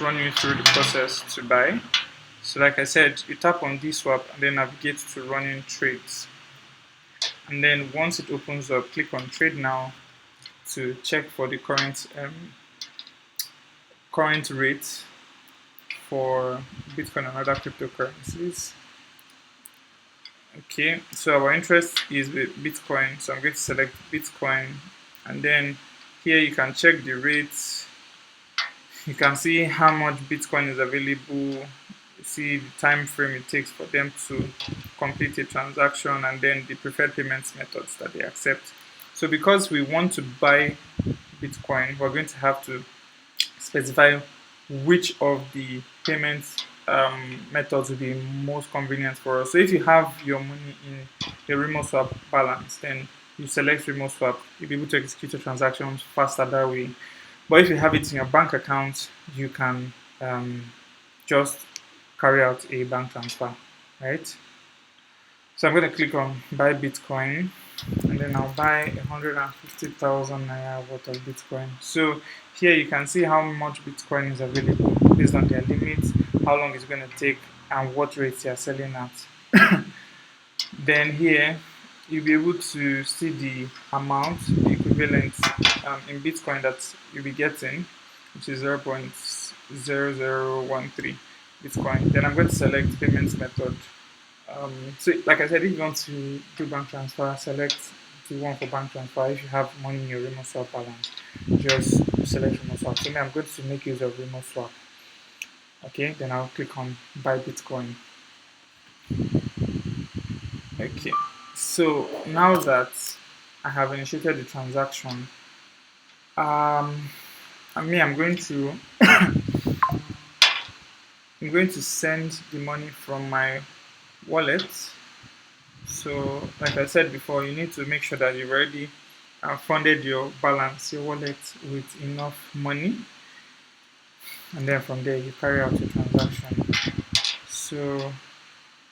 run you through the process to buy. So like I said, you tap on DSwap and then navigate to running trades. And then once it opens up, click on trade now to check for the current rate for Bitcoin and other cryptocurrencies. Okay, so our interest is with Bitcoin, so I'm going to select Bitcoin, and then here you can check the rates. You can see how much Bitcoin is available. You see the time frame it takes for them to complete a transaction, and then the preferred payments methods that they accept. So because we want to buy Bitcoin, we're going to have to specify which of the payment methods will be most convenient for us. So if you have your money in the Rimoswap balance, then you select Rimoswap. You'll be able to execute your transactions faster that way. But if you have it in your bank account, you can just carry out a bank transfer, right? So I'm going to click on buy Bitcoin, and then I'll buy 150,000 naira worth of Bitcoin. So here you can see how much Bitcoin is available based on their limits, how long it's going to take, and what rates they are selling at. Then here you'll be able to see the amount, the equivalent in Bitcoin that you'll be getting, which is 0.0013 Bitcoin. Then I'm going to select payments method. So like I said, if you want to do bank transfer, select the one for bank transfer. If you have money in your Rimoswap balance, just select Rimoswap. So now I'm going to make use of Rimoswap. Okay, then I'll click on buy Bitcoin. Okay, so now that I have initiated the transaction, I'm going to I'm going to send the money from my wallet. So like I said before, you need to make sure that you've already funded your balance, your wallet, with enough money, and then from there you carry out your transaction. So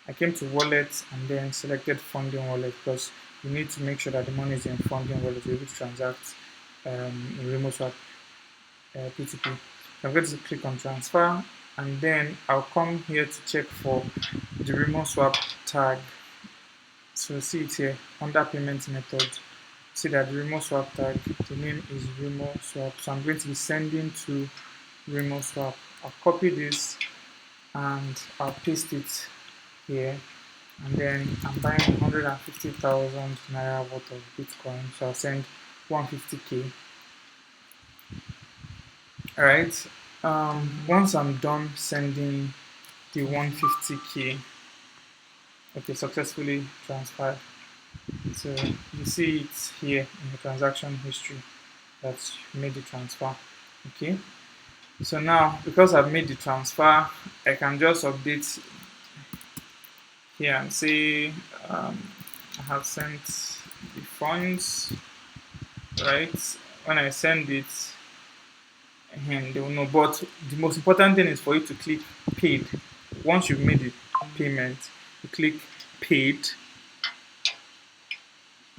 I came to wallet and then selected funding wallet, because you need to make sure that the money is in funding wallet to be able to transact in Rimoswap p2p. I'm going to click on transfer, and then I'll come here to check for the Rimoswap tag. So see it here under payment method. See that the Rimoswap tag, the name is Rimoswap. So I'm going to be sending to Rimoswap. I'll copy this and I'll paste it here. And then I'm buying 150,000 naira worth of Bitcoin. So I'll send 150k. Alright. Once I'm done sending the 150k, okay, successfully transferred. So you see it here in the transaction history that you made the transfer. Okay. So now, because I've made the transfer, I can just update here and say I have sent the funds. Right. When I send it, and they will know. But the most important thing is for you to click paid. Once you've made the payment, you click paid,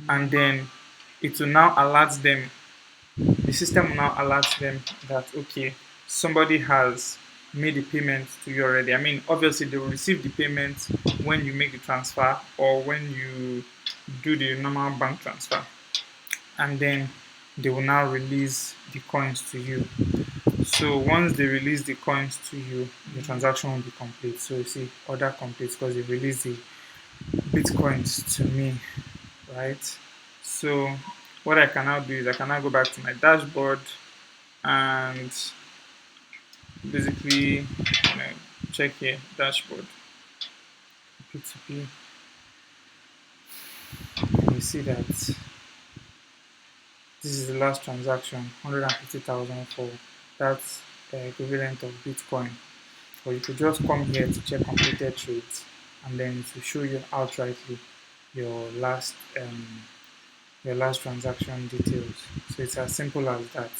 and then it will now alert them. The system will now alert them that okay, somebody has made the payment to you already. I mean, obviously they will receive the payment when you make the transfer or when you do the normal bank transfer, and then they will now release the coins to you. So once they release the coins to you, the transaction will be complete. So you see order complete because they released the bitcoins to me, right? So what I can now do is I can now go back to my dashboard and basically check here dashboard p2p, and you see that this is the last transaction, 150,000 for that's equivalent of Bitcoin. Or you could just come here to check completed trades, and then it will show you outrightly your last transaction details. So it's as simple as that.